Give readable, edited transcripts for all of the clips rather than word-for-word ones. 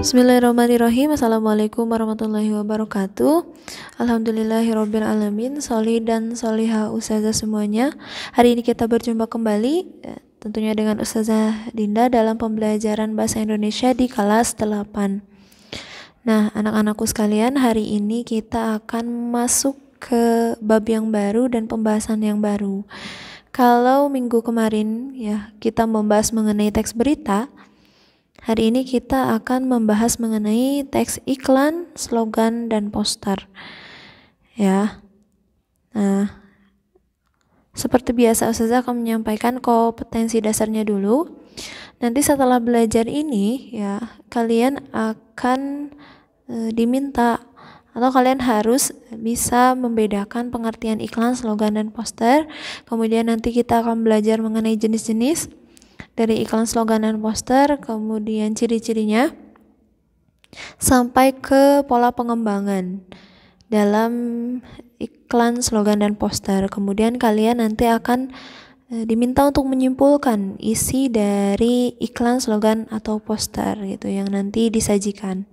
Bismillahirrahmanirrahim. Assalamualaikum warahmatullahi wabarakatuh. Alhamdulillahirabbil alamin. Sholih dan sholihah ustazah semuanya. Hari ini kita berjumpa kembali tentunya dengan Ustazah Dinda dalam pembelajaran bahasa Indonesia di kelas 8. Nah, anak-anakku sekalian, hari ini kita akan masuk ke bab yang baru dan pembahasan yang baru. Kalau minggu kemarin ya kita membahas mengenai teks berita, hari ini kita akan membahas mengenai teks iklan, slogan, dan poster. Ya. Nah, seperti biasa Ustazah akan menyampaikan kompetensi dasarnya dulu. Nanti setelah belajar ini ya, kalian akan diminta atau kalian harus bisa membedakan pengertian iklan, slogan, dan poster. Kemudian nanti kita akan belajar mengenai jenis-jenis dari iklan, slogan, dan poster, kemudian ciri-cirinya, sampai ke pola pengembangan dalam iklan, slogan, dan poster. Kemudian kalian nanti akan diminta untuk menyimpulkan isi dari iklan, slogan, atau poster gitu yang nanti disajikan.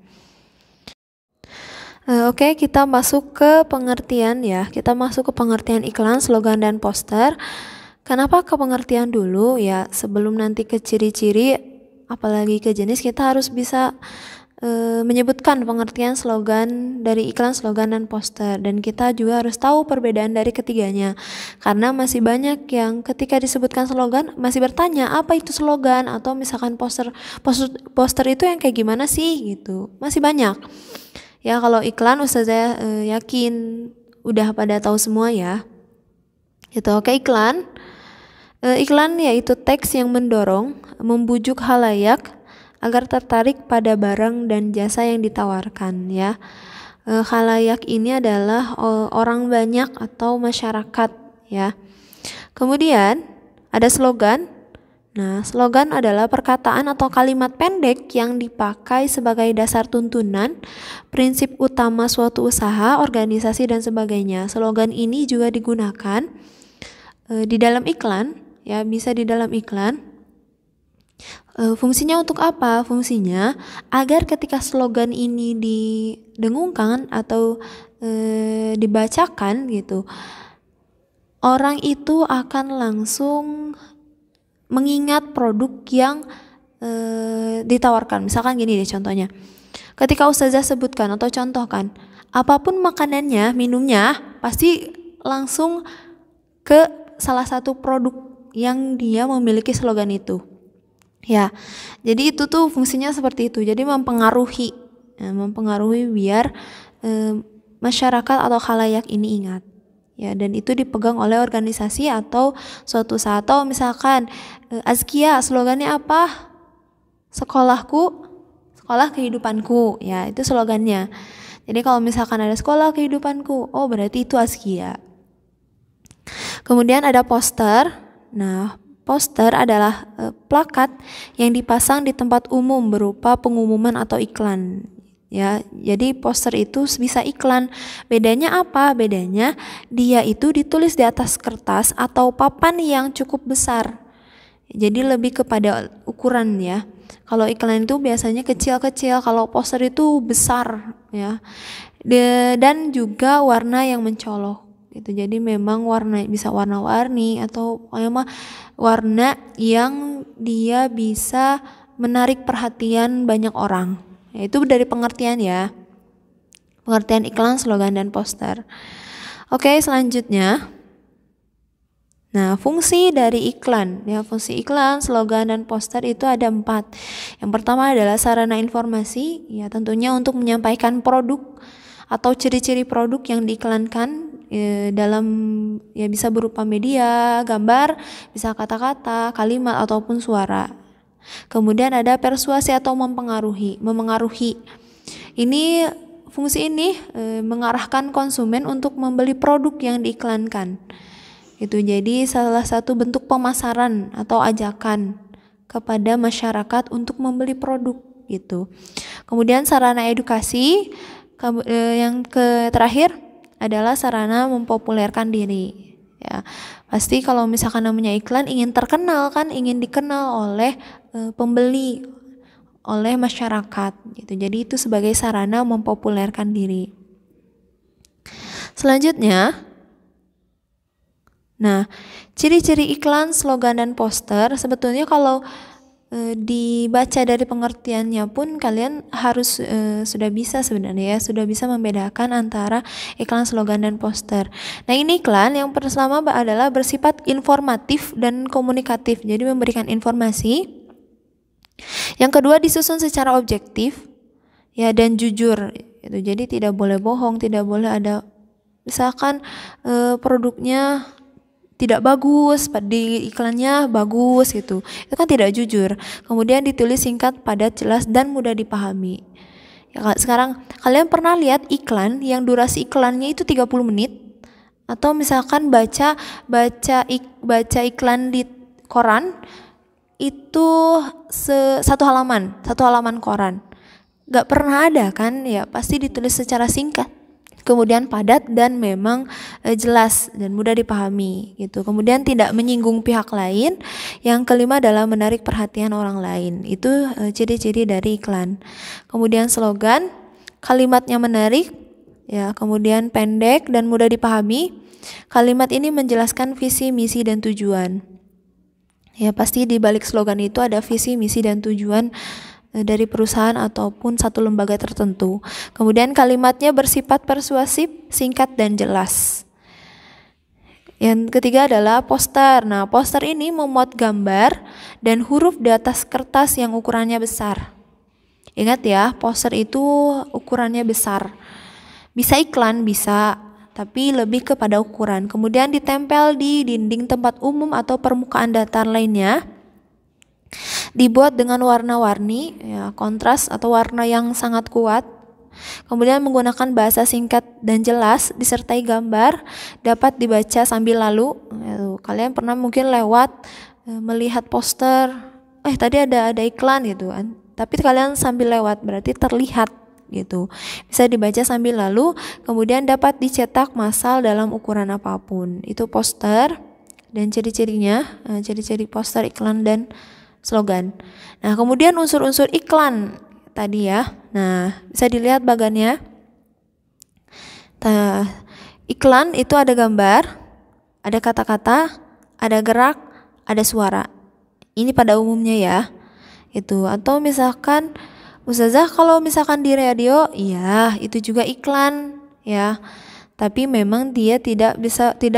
Oke, kita masuk ke pengertian ya. Kita masuk ke pengertian iklan, slogan, dan poster. Kenapa ke pengertian dulu ya, sebelum nanti ke ciri-ciri apalagi ke jenis, kita harus bisa menyebutkan pengertian slogan dari iklan, slogan, dan poster, dan kita juga harus tahu perbedaan dari ketiganya, karena masih banyak yang ketika disebutkan slogan masih bertanya apa itu slogan, atau misalkan poster itu yang kayak gimana sih gitu, masih banyak ya. Kalau iklan Ustazah yakin udah pada tahu semua ya gitu. Oke, iklan yaitu teks yang mendorong, membujuk khalayak agar tertarik pada barang dan jasa yang ditawarkan ya. Khalayak ini adalah orang banyak atau masyarakat ya. Kemudian ada slogan. Nah, slogan adalah perkataan atau kalimat pendek yang dipakai sebagai dasar tuntunan, prinsip utama suatu usaha, organisasi, dan sebagainya. Slogan ini juga digunakan di dalam iklan ya, bisa di dalam iklan. Fungsinya untuk apa? Fungsinya agar ketika slogan ini didengungkan atau dibacakan gitu, orang itu akan langsung mengingat produk yang ditawarkan. Misalkan gini deh contohnya, ketika Ustazah sebutkan atau contohkan apapun makanannya, minumnya, pasti langsung ke salah satu produk yang dia memiliki slogan itu ya. Jadi itu tuh fungsinya seperti itu, jadi mempengaruhi biar masyarakat atau khalayak ini ingat ya, dan itu dipegang oleh organisasi atau suatu usaha. Atau misalkan Azkia, slogannya apa? Sekolahku, sekolah kehidupanku ya, itu slogannya. Jadi kalau misalkan ada sekolah kehidupanku, oh berarti itu Azkia. Kemudian ada poster. Nah, poster adalah plakat yang dipasang di tempat umum berupa pengumuman atau iklan ya. Jadi poster itu bisa iklan. Bedanya apa? Bedanya dia itu ditulis di atas kertas atau papan yang cukup besar. Jadi lebih kepada ukuran ya. Kalau iklan itu biasanya kecil-kecil, kalau poster itu besar ya. Dan juga warna yang mencolok gitu. Jadi memang warna bisa warna-warni atau warna yang dia bisa menarik perhatian banyak orang. Itu dari pengertian ya. Pengertian iklan, slogan, dan poster. Oke, selanjutnya. Nah, fungsi dari iklan ya, fungsi iklan, slogan, dan poster itu ada 4. Yang pertama adalah sarana informasi ya, tentunya untuk menyampaikan produk atau ciri-ciri produk yang diiklankan dalam ya, bisa berupa media, gambar, bisa kata-kata, kalimat, ataupun suara. Kemudian ada persuasi atau memengaruhi. Ini fungsi ini mengarahkan konsumen untuk membeli produk yang diiklankan. Itu jadi salah satu bentuk pemasaran atau ajakan kepada masyarakat untuk membeli produk gitu. Kemudian sarana edukasi, yang terakhir adalah sarana mempopulerkan diri ya. Pasti kalau misalkan namanya iklan ingin terkenal kan, ingin dikenal oleh pembeli oleh masyarakat gitu. Jadi itu sebagai sarana mempopulerkan diri. Selanjutnya, nah, ciri-ciri iklan, slogan, dan poster sebetulnya kalau dibaca dari pengertiannya pun kalian harus sudah bisa sebenarnya ya, sudah bisa membedakan antara iklan, slogan, dan poster. Nah, ini iklan yang pertama adalah bersifat informatif dan komunikatif, jadi memberikan informasi. Yang kedua disusun secara objektif ya dan jujur itu, jadi tidak boleh bohong, tidak boleh ada misalkan produknya tidak bagus, di iklannya bagus gitu. Itu kan tidak jujur. Kemudian ditulis singkat, padat, jelas, dan mudah dipahami. Ya, sekarang kalian pernah lihat iklan yang durasi iklannya itu 30 menit? Atau misalkan baca iklan di koran itu satu halaman koran. Gak pernah ada kan ya, pasti ditulis secara singkat, kemudian padat dan memang jelas dan mudah dipahami gitu. Kemudian tidak menyinggung pihak lain. Yang kelima adalah menarik perhatian orang lain. Itu ciri-ciri dari iklan. Kemudian slogan, kalimatnya menarik ya, kemudian pendek dan mudah dipahami. Kalimat ini menjelaskan visi, misi, dan tujuan. Ya, pasti di balik slogan itu ada visi, misi, dan tujuan dari perusahaan ataupun satu lembaga tertentu. Kemudian kalimatnya bersifat persuasif, singkat, dan jelas. Yang ketiga adalah poster. Nah, poster ini memuat gambar dan huruf di atas kertas yang ukurannya besar. Ingat ya, poster itu ukurannya besar. Bisa iklan, bisa, tapi lebih kepada ukuran. Kemudian ditempel di dinding tempat umum atau permukaan datar lainnya. Dibuat dengan warna-warni, ya, kontras atau warna yang sangat kuat. Kemudian menggunakan bahasa singkat dan jelas disertai gambar, dapat dibaca sambil lalu. Kalian pernah mungkin lewat melihat poster, tadi ada iklan gitu kan. Tapi kalian sambil lewat berarti terlihat gitu. Bisa dibaca sambil lalu, kemudian dapat dicetak massal dalam ukuran apapun. Itu poster dan ciri-cirinya, ciri-ciri poster, iklan, dan slogan. Nah, kemudian unsur-unsur iklan tadi ya. Nah, bisa dilihat bagannya. Nah, iklan itu ada gambar, ada kata-kata, ada gerak, ada suara. Ini pada umumnya ya. Itu. Atau misalkan Ustazah kalau misalkan di radio, ya itu juga iklan ya. Tapi memang dia tidak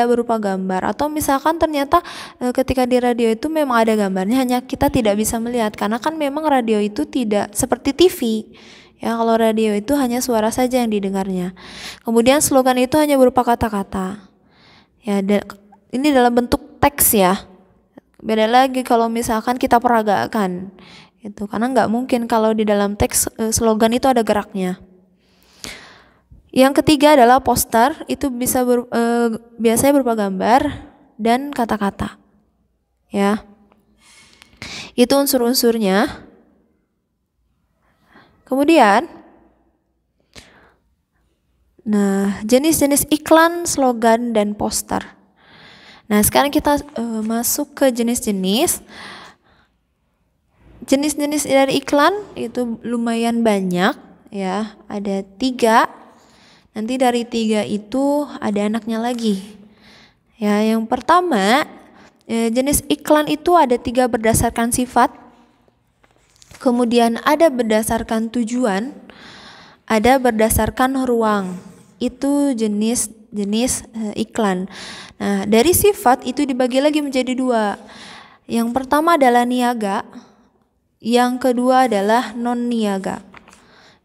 berupa gambar, atau misalkan ternyata ketika di radio itu memang ada gambarnya, hanya kita tidak bisa melihat karena kan memang radio itu tidak seperti TV ya. Kalau radio itu hanya suara saja yang didengarnya. Kemudian slogan itu hanya berupa kata-kata ya, ini dalam bentuk teks ya. Beda lagi kalau misalkan kita peragakan itu, karena nggak mungkin kalau di dalam teks slogan itu ada geraknya. Yang ketiga adalah poster, itu bisa biasanya berupa gambar dan kata-kata. Ya. Itu unsur-unsurnya. Kemudian jenis-jenis iklan, slogan, dan poster. Nah, sekarang kita masuk ke jenis-jenis. Jenis-jenis dari iklan itu lumayan banyak ya, ada 3. Nanti dari 3 itu ada anaknya lagi. Ya, yang pertama jenis iklan itu ada 3 berdasarkan sifat. Kemudian ada berdasarkan tujuan, ada berdasarkan ruang. Itu jenis iklan. Nah, dari sifat itu dibagi lagi menjadi 2. Yang pertama adalah niaga, yang kedua adalah non niaga.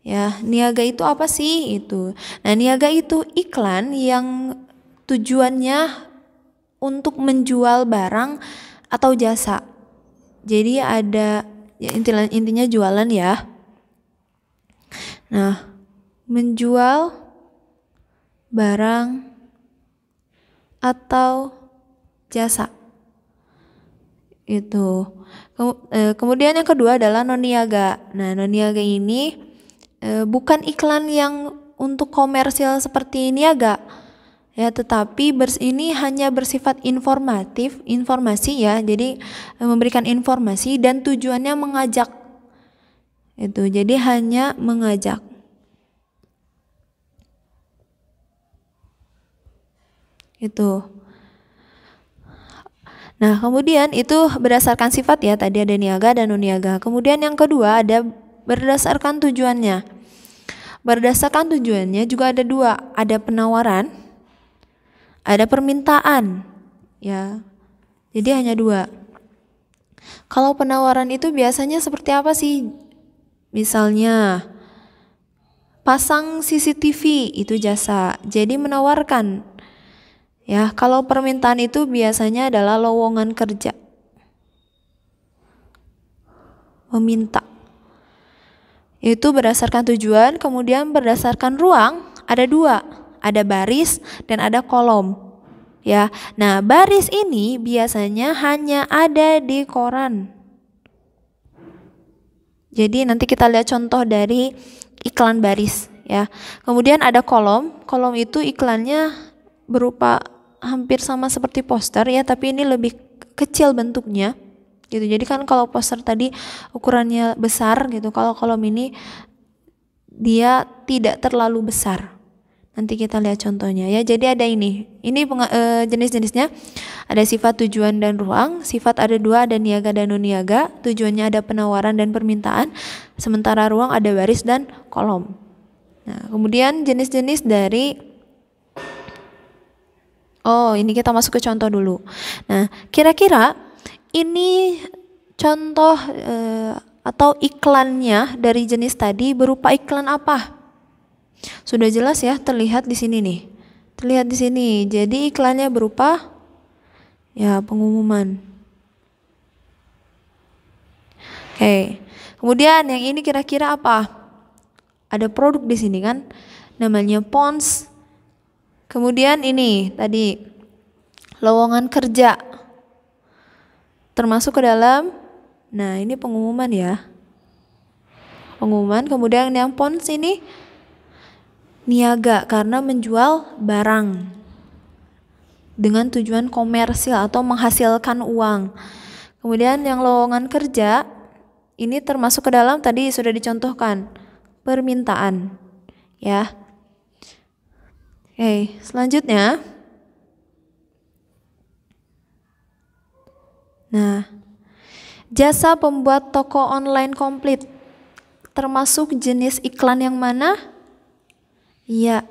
Ya, niaga itu apa sih itu? Nah, niaga itu iklan yang tujuannya untuk menjual barang atau jasa. Jadi ada ya, intinya jualan ya. Nah, menjual barang atau jasa. Itu. Kemudian yang kedua adalah non niaga. Nah, non niaga ini bukan iklan yang untuk komersial seperti niaga ya, tetapi ini hanya bersifat informasi ya. Jadi memberikan informasi dan tujuannya mengajak Itu jadi hanya mengajak. Itu. Nah, kemudian itu berdasarkan sifat ya, tadi ada niaga dan non-niaga. Kemudian yang kedua ada berdasarkan tujuannya. Berdasarkan tujuannya juga ada dua, ada penawaran, ada permintaan. Ya, jadi hanya dua. Kalau penawaran itu biasanya seperti apa sih? Misalnya, pasang CCTV itu jasa, jadi menawarkan. Ya, kalau permintaan itu biasanya adalah lowongan kerja. Meminta. Itu berdasarkan tujuan, kemudian berdasarkan ruang, ada dua, ada baris dan ada kolom. Ya, nah baris ini biasanya hanya ada di koran. Jadi nanti kita lihat contoh dari iklan baris ya. Kemudian ada kolom, kolom itu iklannya berupa hampir sama seperti poster ya, tapi ini lebih kecil bentuknya gitu. Jadi kan kalau poster tadi ukurannya besar gitu, kalau kolom ini dia tidak terlalu besar. Nanti kita lihat contohnya ya. Jadi ada ini jenis-jenisnya ada sifat, tujuan dan ruang. Sifat ada dua, ada niaga dan non niaga. Tujuannya ada penawaran dan permintaan, sementara ruang ada baris dan kolom. Nah, kemudian jenis-jenis dari ini kita masuk ke contoh dulu. Nah, kira-kira ini contoh atau iklannya dari jenis tadi berupa iklan apa? Sudah jelas ya, terlihat di sini nih. Terlihat di sini. Jadi iklannya berupa ya pengumuman. Oke. Kemudian yang ini kira-kira apa? Ada produk di sini kan? Namanya Pons. Kemudian ini tadi lowongan kerja termasuk ke dalam. Nah, ini pengumuman ya. Pengumuman. Kemudian yang Pons ini niaga karena menjual barang dengan tujuan komersil atau menghasilkan uang. Kemudian yang lowongan kerja ini termasuk ke dalam, tadi sudah dicontohkan, permintaan ya. Oke, selanjutnya. Nah, jasa pembuat toko online komplit termasuk jenis iklan yang mana? Iya,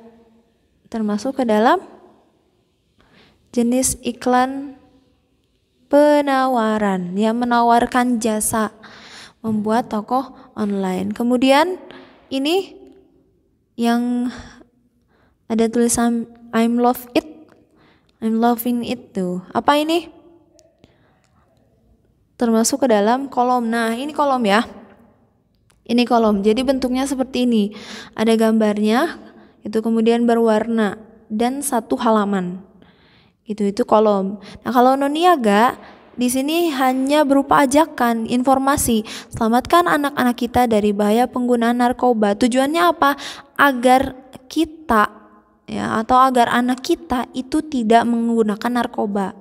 termasuk ke dalam jenis iklan penawaran, yang menawarkan jasa membuat toko online. Kemudian ini yang ada tulisan I'm loving it tuh. Apa ini? Termasuk ke dalam kolom. Nah, ini kolom ya. Ini kolom. Jadi bentuknya seperti ini. Ada gambarnya, itu kemudian berwarna dan satu halaman. Itu kolom. Nah, kalau non niaga di sini hanya berupa ajakan, informasi. Selamatkan anak-anak kita dari bahaya penggunaan narkoba. Tujuannya apa? Agar kita ya, atau agar anak kita itu tidak menggunakan narkoba.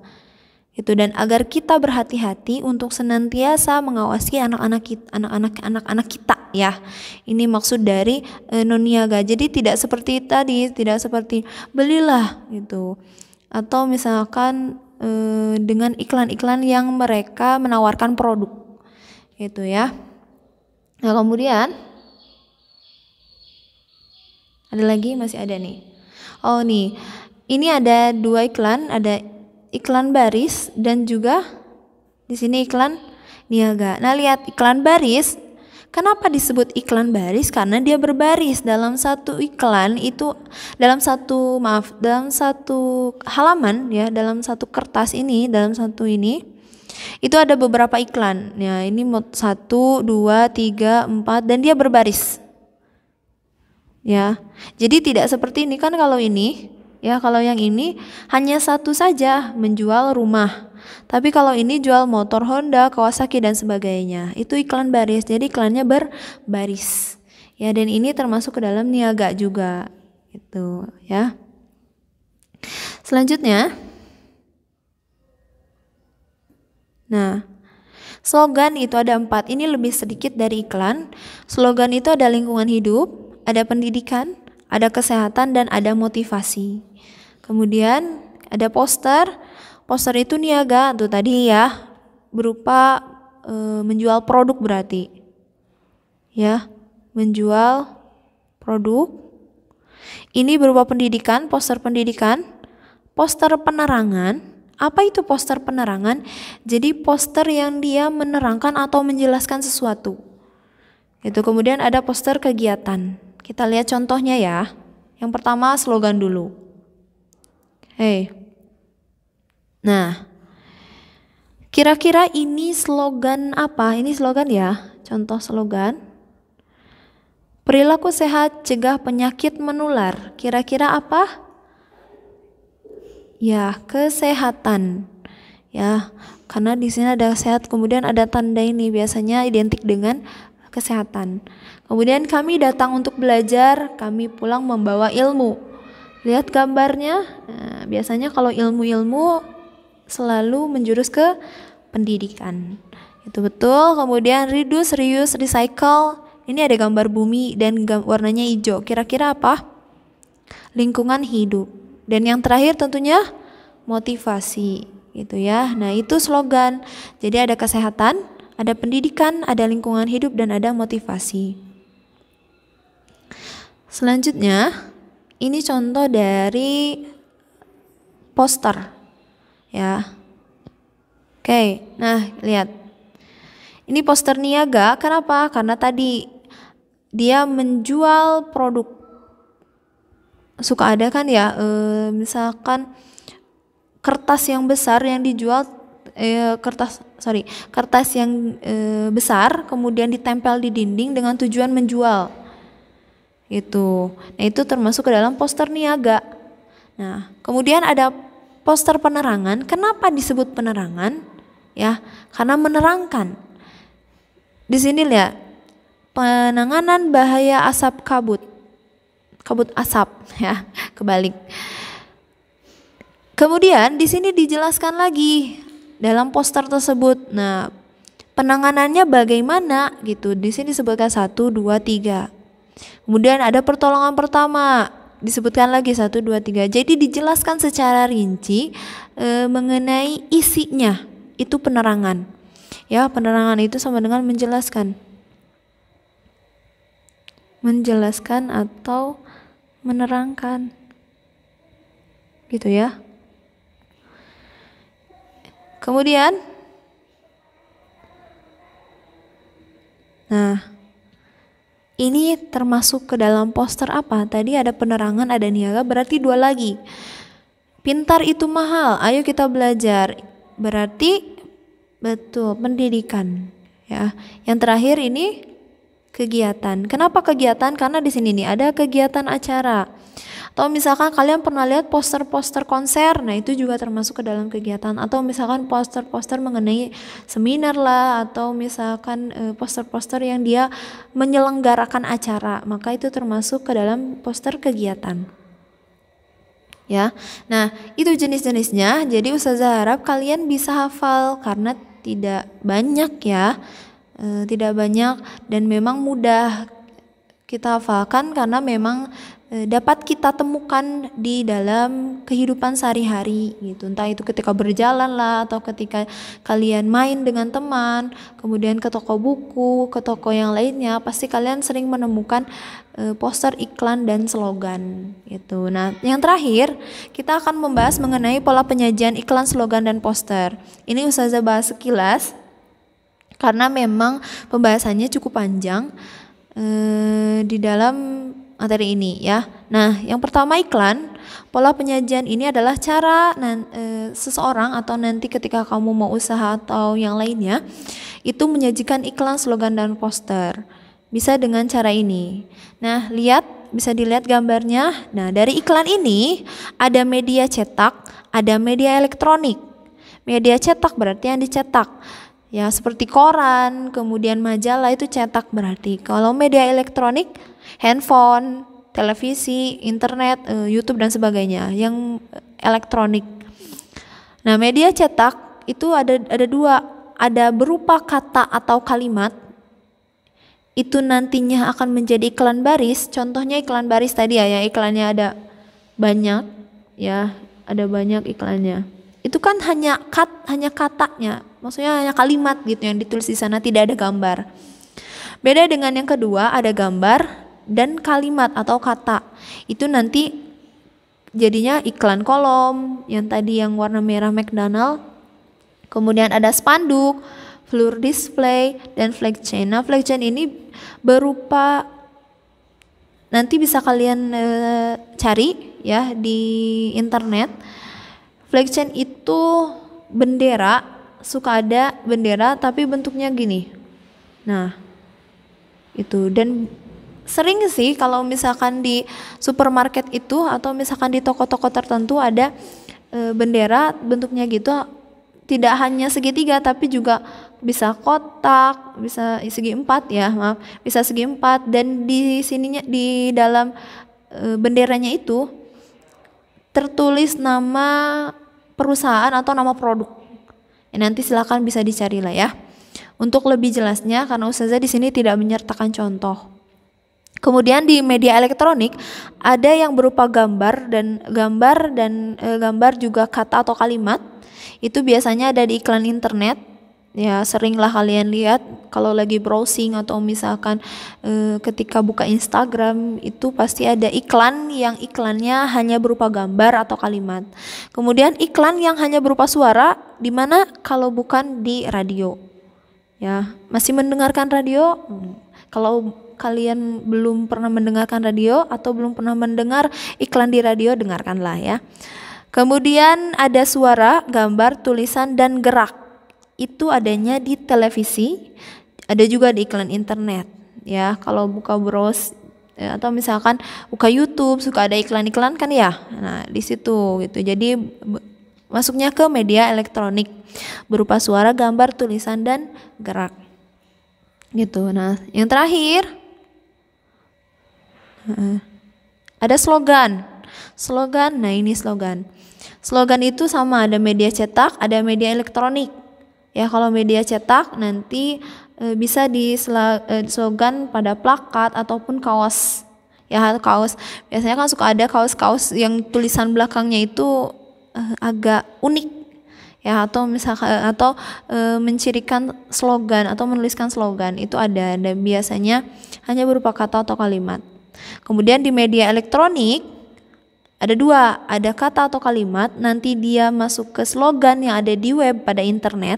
Itu, dan agar kita berhati-hati untuk senantiasa mengawasi anak-anak kita ya. Ini maksud dari non niaga. Jadi tidak seperti tadi, tidak seperti belilah gitu. Atau misalkan dengan iklan-iklan yang mereka menawarkan produk. Gitu ya. Nah, kemudian ada lagi, masih ada nih. Oh nih, ini ada dua iklan, ada iklan baris dan juga di sini iklan niaga. Nah, lihat iklan baris. Kenapa disebut iklan baris? Karena dia berbaris dalam satu iklan itu, dalam satu halaman ya, dalam satu kertas ini, dalam satu ini itu ada beberapa iklan. Ya, ini 1, 2, 3, 4 dan dia berbaris. Ya, jadi tidak seperti ini kan kalau ini, ya kalau yang ini hanya satu saja menjual rumah. Tapi kalau ini jual motor Honda, Kawasaki dan sebagainya. Itu iklan baris. Jadi iklannya berbaris. Ya, dan ini termasuk ke dalam niaga juga. Gitu, ya. Selanjutnya. Nah, Slogan itu ada 4, ini lebih sedikit dari iklan. Slogan itu ada lingkungan hidup, ada pendidikan, ada kesehatan, dan ada motivasi. Kemudian ada poster. Poster itu niaga, tuh tadi ya, berupa menjual produk berarti. Ya, menjual produk. Ini berupa pendidikan, poster pendidikan. Poster penerangan. Apa itu poster penerangan? Jadi poster yang dia menerangkan atau menjelaskan sesuatu. Itu kemudian ada poster kegiatan. Kita lihat contohnya ya. Yang pertama slogan dulu. Nah, kira-kira ini slogan apa? Ini slogan ya. Contoh slogan. Perilaku sehat cegah penyakit menular. Kira-kira apa? Ya, kesehatan. Ya, karena di sini ada sehat, kemudian ada tanda ini biasanya identik dengan kesehatan. Kemudian kami datang untuk belajar, kami pulang membawa ilmu. Lihat gambarnya. Nah, biasanya kalau ilmu-ilmu selalu menjurus ke pendidikan. Itu betul. Kemudian reduce, reuse, recycle. Ini ada gambar bumi dan warnanya hijau. Kira-kira apa? Lingkungan hidup. Dan yang terakhir tentunya motivasi, gitu ya. Nah, itu slogan. Jadi ada kesehatan, ada pendidikan, ada lingkungan hidup, dan ada motivasi. Selanjutnya, ini contoh dari poster, ya. Oke, nah lihat. Ini poster niaga. Kenapa? Karena tadi dia menjual produk. Suka ada kan ya, misalkan kertas yang besar yang dijual, kertas yang besar kemudian ditempel di dinding dengan tujuan menjual. Itu. Nah, itu termasuk ke dalam poster niaga. Nah, kemudian ada poster penerangan. Kenapa disebut penerangan? Ya, karena menerangkan. Di sini lihat, penanganan bahaya asap kabut asap, ya, kebalik. Kemudian di sini dijelaskan lagi dalam poster tersebut. Nah, penanganannya bagaimana gitu. Di sini disebutkan 1, 2, 3. Kemudian ada pertolongan pertama, disebutkan lagi 1, 2, 3. Jadi dijelaskan secara rinci mengenai isinya. Itu penerangan. Ya, penerangan itu sama dengan menjelaskan. Menjelaskan atau menerangkan, gitu ya. Kemudian, nah, ini termasuk ke dalam poster apa? Tadi ada penerangan, ada niaga, berarti 2 lagi. Pintar itu mahal, ayo kita belajar. Berarti betul, pendidikan, ya. Yang terakhir ini kegiatan. Kenapa kegiatan? Karena di sini nih ada kegiatan acara. Atau misalkan kalian pernah lihat poster-poster konser, nah itu juga termasuk ke dalam kegiatan. Atau misalkan poster-poster mengenai seminar lah, atau misalkan poster-poster yang dia menyelenggarakan acara, maka itu termasuk ke dalam poster kegiatan. Ya, nah itu jenis-jenisnya. Jadi Ustazah harap kalian bisa hafal karena tidak banyak ya. Tidak banyak dan memang mudah kita hafalkan karena memang dapat kita temukan di dalam kehidupan sehari-hari gitu. Entah itu ketika berjalan lah, atau ketika kalian main dengan teman, kemudian ke toko buku, ke toko yang lainnya, pasti kalian sering menemukan poster iklan dan slogan gitu. Nah, yang terakhir kita akan membahas mengenai pola penyajian iklan, slogan, dan poster. Ini Ustazah bahas sekilas karena memang pembahasannya cukup panjang di dalam materi ini ya. Nah, yang pertama iklan. Pola penyajian ini adalah cara seseorang atau nanti ketika kamu mau usaha atau yang lainnya itu menyajikan iklan, slogan, dan poster. Bisa dengan cara ini. Nah, bisa dilihat gambarnya. Nah, dari iklan ini ada media cetak, ada media elektronik. Media cetak berarti yang dicetak. Ya, seperti koran, kemudian majalah itu cetak berarti. Kalau media elektronik, handphone, televisi, internet, YouTube dan sebagainya, yang elektronik. Nah, media cetak itu ada 2, ada berupa kata atau kalimat, itu nantinya akan menjadi iklan baris. Contohnya iklan baris tadi ya, yang iklannya ada banyak ya, ada banyak iklannya. Itu kan hanya katanya, maksudnya hanya kalimat gitu yang ditulis di sana, tidak ada gambar. Beda dengan yang kedua, ada gambar dan kalimat atau kata. Itu nanti jadinya iklan kolom, yang tadi yang warna merah McDonald. Kemudian ada spanduk, floor display, dan flag chain. Nah, flag chain ini berupa, nanti bisa kalian cari ya di internet. Flag chain itu bendera, suka ada bendera tapi bentuknya gini. Nah, itu. Dan sering sih kalau misalkan di supermarket itu atau misalkan di toko-toko tertentu ada bendera bentuknya gitu. Tidak hanya segitiga tapi juga bisa kotak, bisa segi empat ya, maaf, bisa segi empat, dan di sininya di dalam benderanya itu tertulis nama perusahaan atau nama produk. Ya, nanti silakan bisa dicari lah ya. Untuk lebih jelasnya, karena Ustazah di sini tidak menyertakan contoh. Kemudian di media elektronik ada yang berupa gambar juga kata atau kalimat. Itu biasanya ada di iklan internet. Ya, seringlah kalian lihat kalau lagi browsing atau misalkan ketika buka Instagram, itu pasti ada iklan yang iklannya hanya berupa gambar atau kalimat. Kemudian iklan yang hanya berupa suara, di mana kalau bukan di radio. Ya, masih mendengarkan radio? Kalau kalian belum pernah mendengarkan radio atau belum pernah mendengar iklan di radio, dengarkanlah ya. Kemudian ada suara, gambar, tulisan, dan gerak. Itu adanya di televisi, ada juga di iklan internet. Ya, kalau buka browse ya, atau misalkan buka YouTube suka ada iklan-iklan kan ya. Nah, di situ gitu. Jadi masuknya ke media elektronik berupa suara, gambar, tulisan, dan gerak. Gitu. Nah, yang terakhir ada slogan. Nah ini slogan. Slogan itu sama, ada media cetak, ada media elektronik. Ya, kalau media cetak nanti bisa di slogan pada plakat ataupun kaos. Ya, kaos. Biasanya kan suka ada kaos-kaos yang tulisan belakangnya itu agak unik. Ya, atau misalkan mencirikan slogan atau menuliskan slogan itu ada, dan biasanya hanya berupa kata atau kalimat. Kemudian di media elektronik ada dua, ada kata atau kalimat, nanti dia masuk ke slogan yang ada di web pada internet.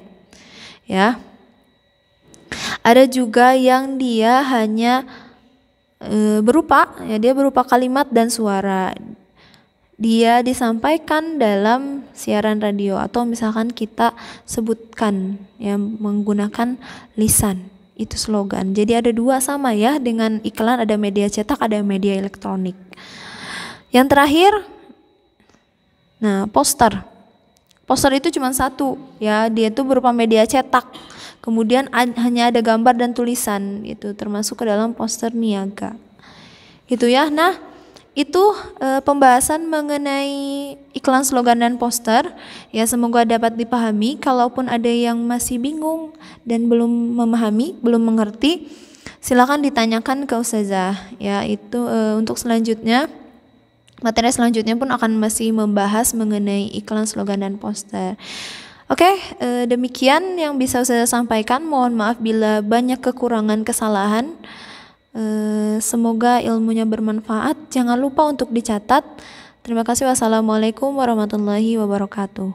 Ya. Ada juga yang dia hanya berupa kalimat dan suara. Dia disampaikan dalam siaran radio atau misalkan kita sebutkan ya menggunakan lisan. Itu slogan. Jadi ada dua, sama ya dengan iklan, ada media cetak, ada media elektronik. Yang terakhir, nah poster. Poster itu cuma satu ya, dia itu berupa media cetak. Kemudian hanya ada gambar dan tulisan, itu termasuk ke dalam poster niaga. Gitu ya. Nah, itu pembahasan mengenai iklan, slogan, dan poster. Ya, semoga dapat dipahami. Kalaupun ada yang masih bingung dan belum memahami, belum mengerti, silakan ditanyakan ke Ustazah. Ya, itu untuk selanjutnya. Materi selanjutnya pun akan masih membahas mengenai iklan, slogan, dan poster. Oke, demikian yang bisa saya sampaikan. Mohon maaf bila banyak kekurangan, kesalahan. Semoga ilmunya bermanfaat. Jangan lupa untuk dicatat. Terima kasih. Wassalamualaikum warahmatullahi wabarakatuh.